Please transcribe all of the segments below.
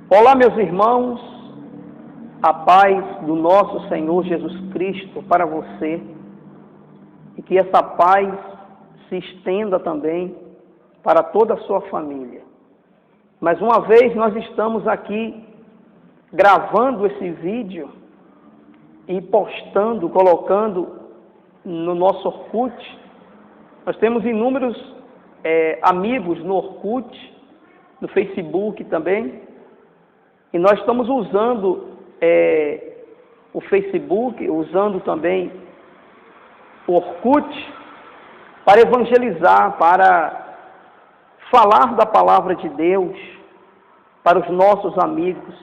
Olá, meus irmãos, a paz do nosso Senhor Jesus Cristo para você e que essa paz se estenda também para toda a sua família. Mais uma vez nós estamos aqui gravando esse vídeo e postando, colocando no nosso Orkut. Nós temos inúmeros amigos no Orkut, no Facebook também. E nós estamos usando o Facebook, usando também o Orkut para evangelizar, para falar da palavra de Deus para os nossos amigos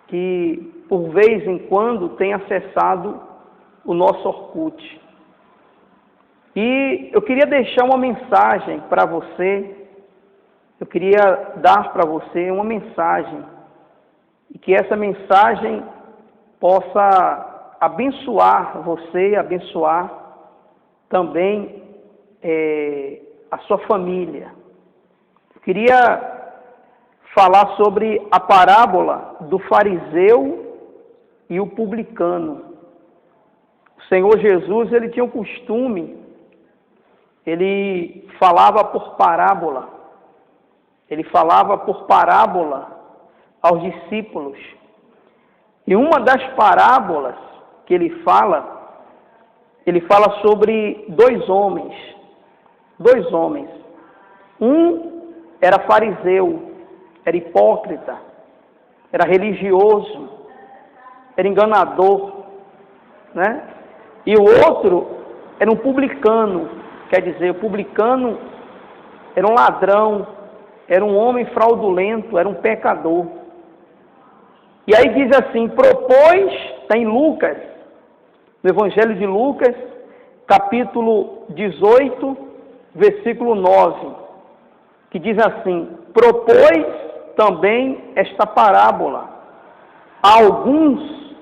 que, por vez em quando, têm acessado o nosso Orkut. E eu queria deixar uma mensagem para você, eu queria dar para você uma mensagem, e que essa mensagem possa abençoar você, abençoar também a sua família. Eu queria falar sobre a parábola do fariseu e o publicano. O Senhor Jesus, ele tinha um costume, ele falava por parábola. Ele falava por parábola aos discípulos. E uma das parábolas que ele fala sobre dois homens. Um era fariseu, era hipócrita, era religioso, era enganador, né? E o outro era um publicano, quer dizer, o publicano era um ladrão, era um homem fraudulento, era um pecador. E aí diz assim, está em Lucas, no Evangelho de Lucas, capítulo 18, versículo 9, que diz assim, propôs também esta parábola a alguns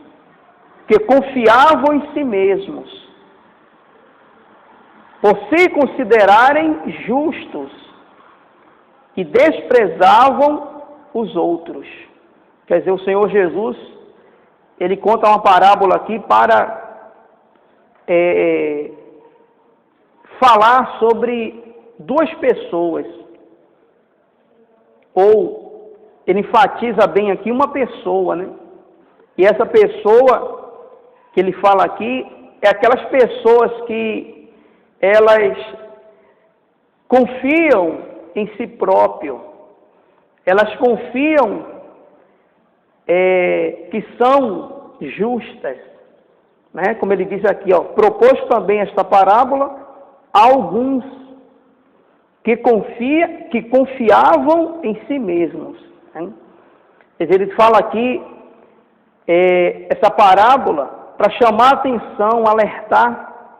que confiavam em si mesmos, por se considerarem justos, e desprezavam os outros. Quer dizer, o Senhor Jesus, ele conta uma parábola aqui para falar sobre duas pessoas, ou ele enfatiza bem aqui uma pessoa, né? E essa pessoa que ele fala aqui é aquelas pessoas que elas confiam em si próprio, elas confiam que são justas, né? Como ele diz aqui, propôs também esta parábola a alguns que confiavam em si mesmos, né? Ele fala aqui essa parábola para chamar a atenção, alertar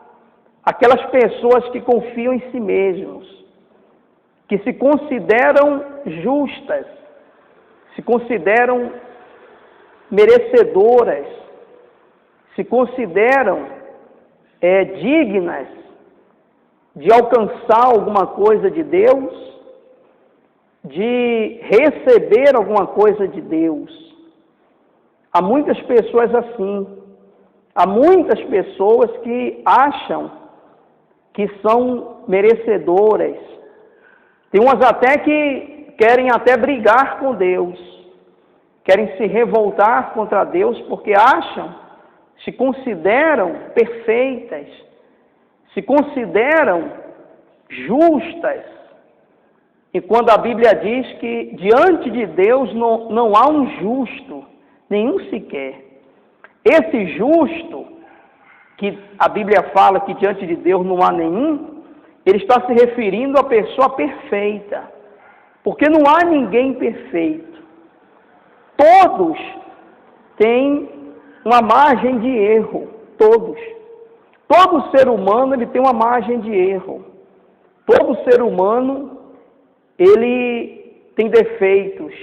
aquelas pessoas que confiam em si mesmos, que se consideram justas, se consideram merecedoras, se consideram dignas de alcançar alguma coisa de Deus, de receber alguma coisa de Deus. Há muitas pessoas assim, há muitas pessoas que acham que são merecedoras. Tem umas até que querem até brigar com Deus, querem se revoltar contra Deus porque acham, se consideram perfeitas, se consideram justas. E quando a Bíblia diz que diante de Deus não há um justo, nenhum sequer. Esse justo, que a Bíblia fala que diante de Deus não há nenhum, ele está se referindo à pessoa perfeita, porque não há ninguém perfeito. Todos têm uma margem de erro, todos. Todo ser humano ele tem uma margem de erro. Todo ser humano ele tem defeitos,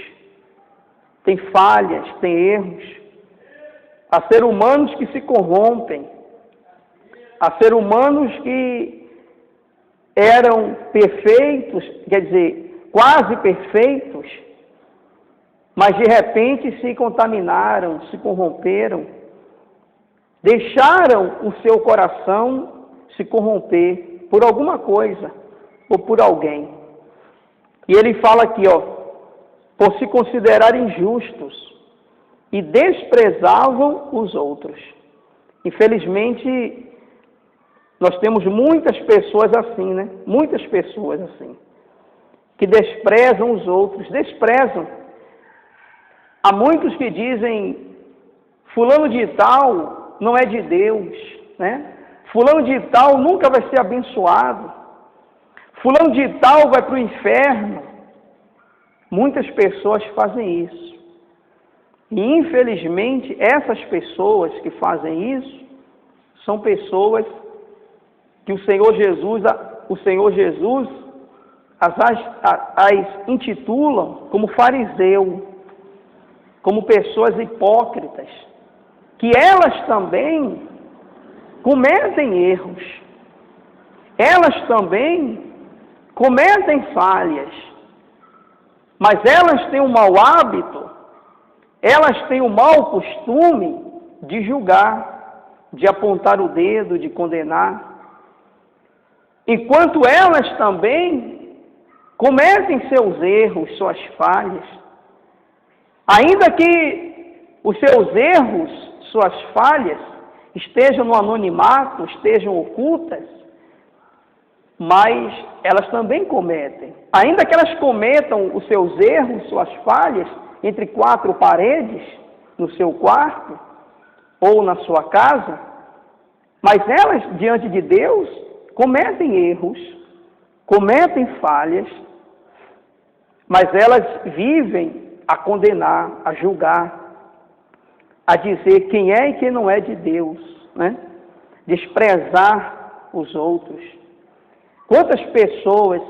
tem falhas, tem erros. Há seres humanos que se corrompem, há seres humanos que eram perfeitos, quer dizer, quase perfeitos, mas de repente se contaminaram, se corromperam, deixaram o seu coração se corromper por alguma coisa ou por alguém. E ele fala aqui, por se considerarem justos e desprezavam os outros. Infelizmente, nós temos muitas pessoas assim, né? Muitas pessoas assim, que desprezam os outros, desprezam. Há muitos que dizem, fulano de tal não é de Deus, né? Fulano de tal nunca vai ser abençoado. Fulano de tal vai para o inferno. Muitas pessoas fazem isso. E infelizmente, essas pessoas que fazem isso, são pessoas que o Senhor Jesus as intitulam como fariseu, como pessoas hipócritas, que elas também cometem erros, elas também cometem falhas, mas elas têm um mau hábito, elas têm um mau costume de julgar, de apontar o dedo, de condenar, enquanto elas também cometem seus erros, suas falhas, ainda que os seus erros, suas falhas, estejam no anonimato, estejam ocultas, mas elas também cometem. Ainda que elas cometam os seus erros, suas falhas, entre quatro paredes, no seu quarto, ou na sua casa, mas elas, diante de Deus, cometem erros, cometem falhas, mas elas vivem a condenar, a julgar, a dizer quem é e quem não é de Deus, né? Desprezar os outros. Quantas pessoas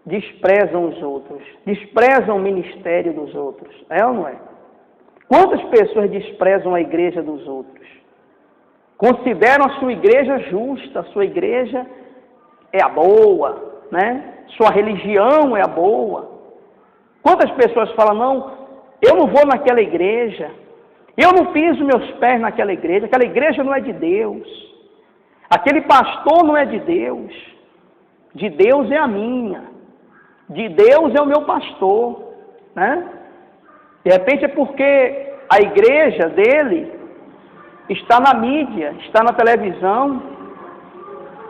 desprezam os outros, desprezam o ministério dos outros, é ou não é? Quantas pessoas desprezam a igreja dos outros? Consideram a sua igreja justa, a sua igreja é a boa, né? Sua religião é a boa. Quantas pessoas falam, não, eu não vou naquela igreja, eu não piso meus pés naquela igreja, aquela igreja não é de Deus, aquele pastor não é de Deus é a minha, de Deus é o meu pastor, né? De repente é porque a igreja dele está na mídia, está na televisão,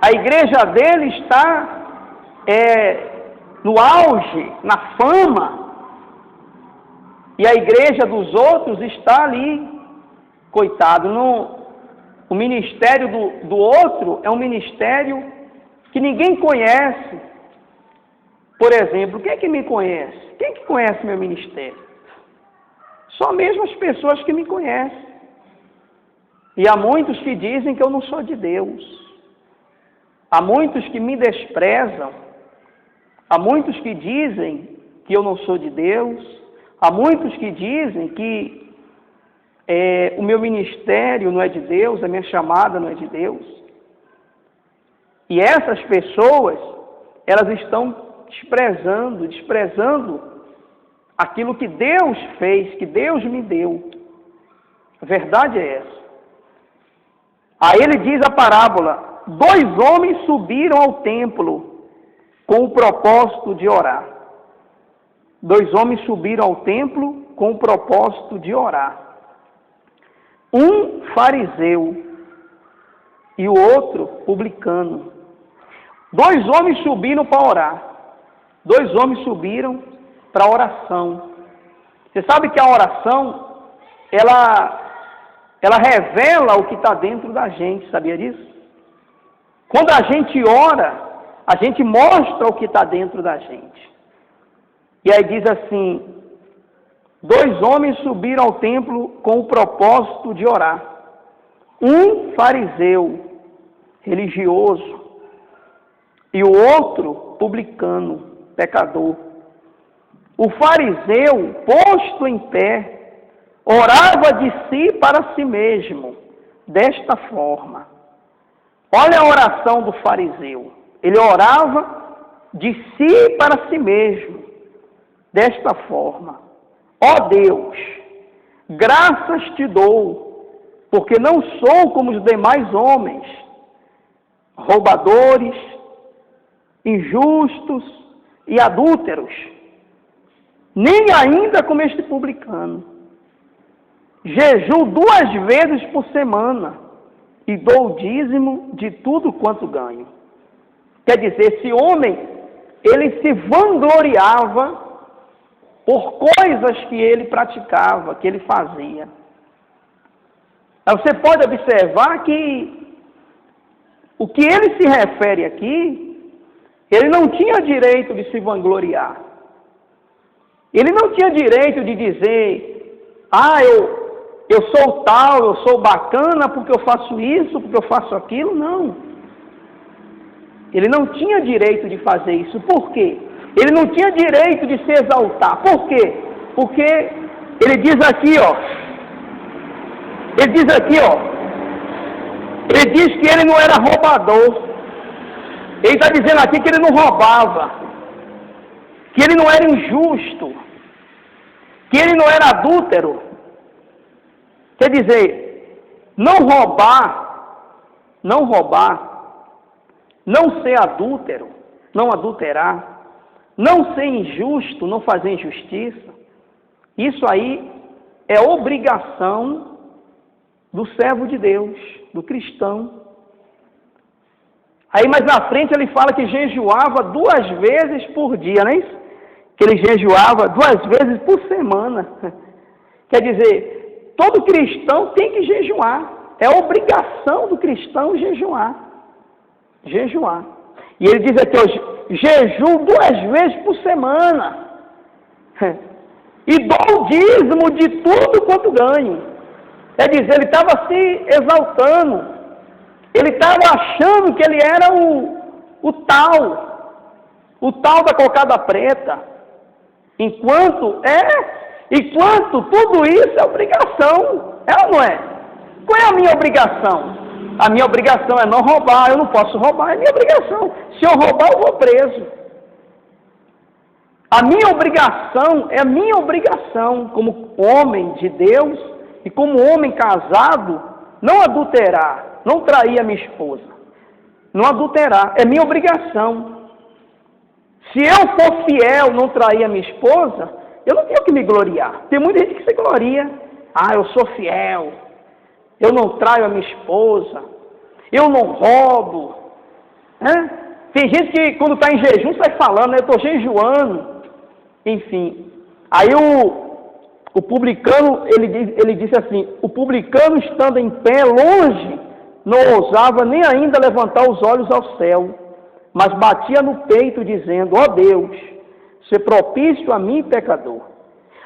a igreja dele está no auge, na fama, e a igreja dos outros está ali, coitado, o ministério do outro é um ministério que ninguém conhece. Por exemplo, quem é que me conhece? Quem é que conhece meu ministério? Só mesmo as pessoas que me conhecem. E há muitos que dizem que eu não sou de Deus. Há muitos que me desprezam. Há muitos que dizem que eu não sou de Deus. Há muitos que dizem que o meu ministério não é de Deus, a minha chamada não é de Deus. E essas pessoas, elas estão desprezando aquilo que Deus fez, que Deus me deu. A verdade é essa. Aí ele diz a parábola, 2 homens subiram ao templo com o propósito de orar. 2 homens subiram ao templo com o propósito de orar. Um fariseu e o outro publicano. 2 homens subiram para orar. 2 homens subiram para a oração. Você sabe que a oração, ela revela o que está dentro da gente, sabia disso? Quando a gente ora, a gente mostra o que está dentro da gente. E aí diz assim, 2 homens subiram ao templo com o propósito de orar. Um fariseu, religioso, e o outro publicano, pecador. O fariseu, posto em pé, orava de si para si mesmo, desta forma. Olha a oração do fariseu. Ele orava de si para si mesmo, desta forma: ó Deus, graças te dou, porque não sou como os demais homens, roubadores, injustos e adúlteros, nem ainda como este publicano. Jejuo 2 vezes por semana e dou o dízimo de tudo quanto ganho. Quer dizer, esse homem, ele se vangloriava por coisas que ele praticava, que ele fazia. Você pode observar que o que ele se refere aqui, ele não tinha direito de se vangloriar. Ele não tinha direito de dizer: eu sou tal, eu sou bacana porque eu faço isso, porque eu faço aquilo. Não. Ele não tinha direito de fazer isso. Por quê? Ele não tinha direito de se exaltar. Por quê? Porque ele diz aqui, ele diz que ele não era roubador. Ele está dizendo aqui que ele não roubava, que ele não era injusto, que ele não era adúltero. Quer dizer, não ser adúltero, não adulterar, não ser injusto, não fazer injustiça, isso aí é obrigação do servo de Deus, do cristão. Aí mais na frente ele fala que jejuava 2 vezes por dia, não é isso? Que ele jejuava 2 vezes por semana. Quer dizer, todo cristão tem que jejuar. É obrigação do cristão jejuar. Jejuar. E ele diz aqui, jejuo 2 vezes por semana. E dou o dízimo de tudo quanto ganho. Quer dizer, ele estava se exaltando. Ele estava achando que ele era o tal da cocada preta. Enquanto tudo isso é obrigação. É ou não é? Qual é a minha obrigação? A minha obrigação é não roubar. Eu não posso roubar, é minha obrigação. Se eu roubar, eu vou preso. A minha obrigação como homem de Deus e como homem casado, não adulterar, não trair a minha esposa. Não adulterar, é minha obrigação. Se eu for fiel, não trair a minha esposa, eu não tenho que me gloriar. Tem muita gente que se gloria. Eu sou fiel. Eu não traio a minha esposa. Eu não roubo. Tem gente que quando está em jejum sai falando, eu estou jejuando. Enfim. Aí o publicano, ele disse assim: o publicano estando em pé longe, não ousava nem ainda levantar os olhos ao céu, mas batia no peito dizendo: ó Deus, se propício a mim, pecador.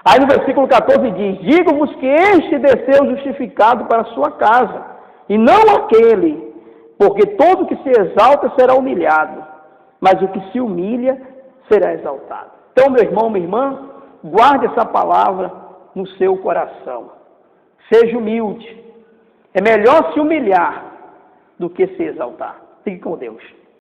Aí no versículo 14 diz: digo-vos que este desceu justificado para a sua casa, e não aquele, porque todo que se exalta será humilhado, mas o que se humilha será exaltado. Então, meu irmão, minha irmã, guarde essa palavra no seu coração. Seja humilde. É melhor se humilhar do que se exaltar. Fique com Deus.